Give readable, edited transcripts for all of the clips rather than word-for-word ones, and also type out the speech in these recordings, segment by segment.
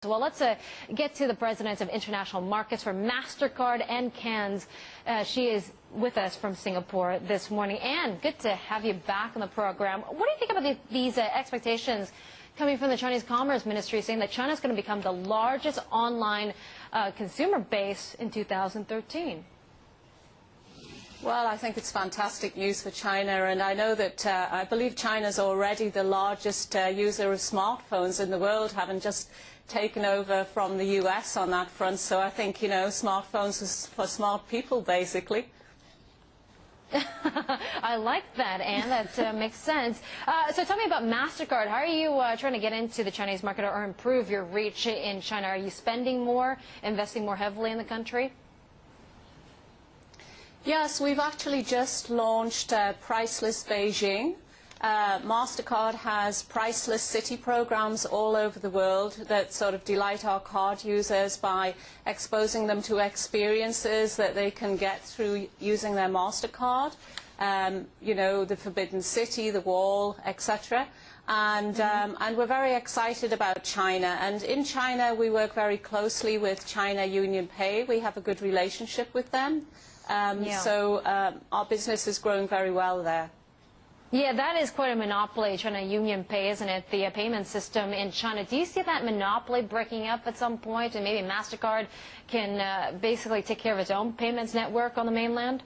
Well, let's get to the president of international markets for MasterCard and Cairns. She is with us from Singapore this morning. Anne, good to have you back on the program. What do you think about these expectations coming from the Chinese Commerce Ministry saying that China is going to become the largest online consumer base in 2013? Well, I think it's fantastic news for China, and I know that I believe China's already the largest user of smartphones in the world, having just taken over from the US on that front. So I think, you know, smartphones is for smart people, basically. I like that, Anne. That makes sense. So tell me about MasterCard. How are you trying to get into the Chinese market or improve your reach in China? Are you spending more, investing more heavily in the country? Yes, we've actually just launched Priceless Beijing. MasterCard has priceless city programs all over the world that sort of delight our card users by exposing them to experiences that they can get through using their MasterCard. You know, the Forbidden City, the Wall, etc. And we're very excited about China. And in China, we work very closely with China Union Pay. We have a good relationship with them. So our business is growing very well there. Yeah, that is quite a monopoly, China Union Pay, isn't it? The payment system in China. Do you see that monopoly breaking up at some point, and maybe MasterCard can basically take care of its own payments network on the mainland?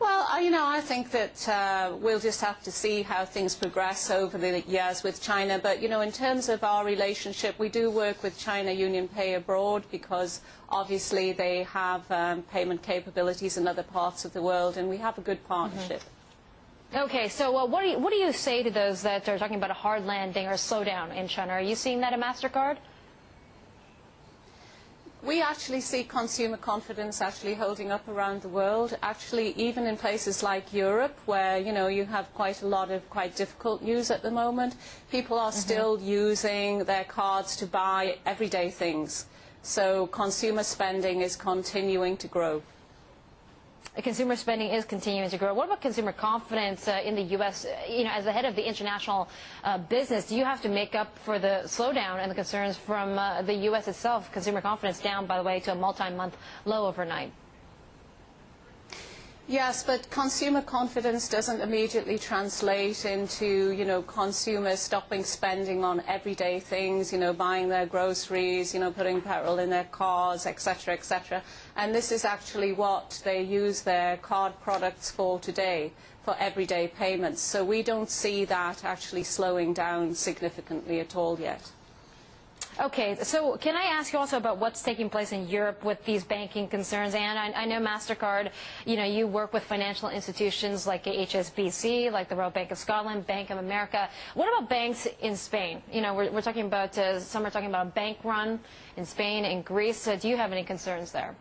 Well, you know, I think that we'll just have to see how things progress over the years with China. But, you know, in terms of our relationship, we do work with China Union Pay abroad because obviously they have payment capabilities in other parts of the world, and we have a good partnership. Okay, so what do you say to those that are talking about a hard landing or a slowdown in China? Are you seeing that at MasterCard? We actually see consumer confidence actually holding up around the world. Actually, even in places like Europe, where, you know, you have quite a lot of quite difficult news at the moment, people are still using their cards to buy everyday things. So consumer spending is continuing to grow. Consumer spending is continuing to grow. What about consumer confidence in the U.S.? You know, as the head of the international business, do you have to make up for the slowdown and the concerns from the U.S. itself? Consumer confidence down, by the way, to a multi-month low overnight. Yes, but consumer confidence doesn't immediately translate into, you know, consumers stopping spending on everyday things, you know, buying their groceries, you know, putting petrol in their cars, etc., etc. And this is actually what they use their card products for today, for everyday payments. So we don't see that actually slowing down significantly at all yet. Okay, so can I ask you also about what's taking place in Europe with these banking concerns? And I know MasterCard, you know, you work with financial institutions like HSBC, like the Royal Bank of Scotland, Bank of America. What about banks in Spain? You know, we're talking about, some are talking about a bank run in Spain and Greece. Do you have any concerns there?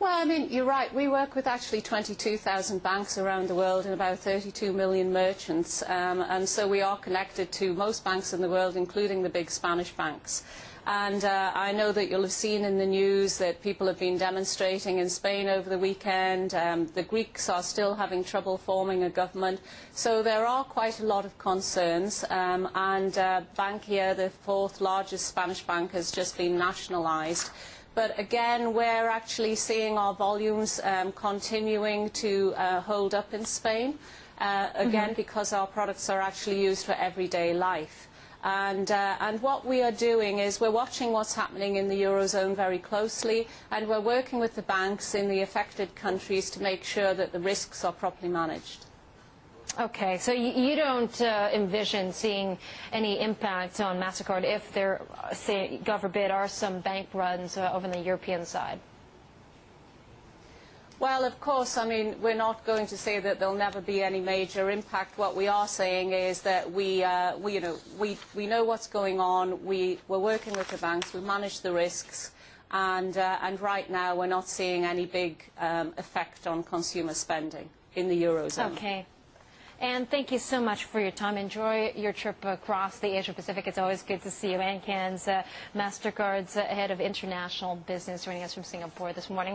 Well, I mean, you're right. We work with actually 22,000 banks around the world and about 32 million merchants. And so we are connected to most banks in the world, including the big Spanish banks. And I know that you'll have seen in the news that people have been demonstrating in Spain over the weekend. The Greeks are still having trouble forming a government. So there are quite a lot of concerns. And Bankia, the fourth largest Spanish bank, has just been nationalised. But again, we're actually seeing our volumes continuing to hold up in Spain, again, because our products are actually used for everyday life. And what we are doing is we're watching what's happening in the Eurozone very closely, and we're working with the banks in the affected countries to make sure that the risks are properly managed. Okay, so you don't envision seeing any impact on MasterCard if there, say, God forbid, are some bank runs over on the European side? Well, of course, I mean, we're not going to say that there'll never be any major impact. What we are saying is that we know what's going on. We're working with the banks. We manage the risks, and right now we're not seeing any big effect on consumer spending in the Eurozone. Okay. And thank you so much for your time. Enjoy your trip across the Asia-Pacific. It's always good to see you. Anne Cairns, MasterCard's head of international business, joining us from Singapore this morning.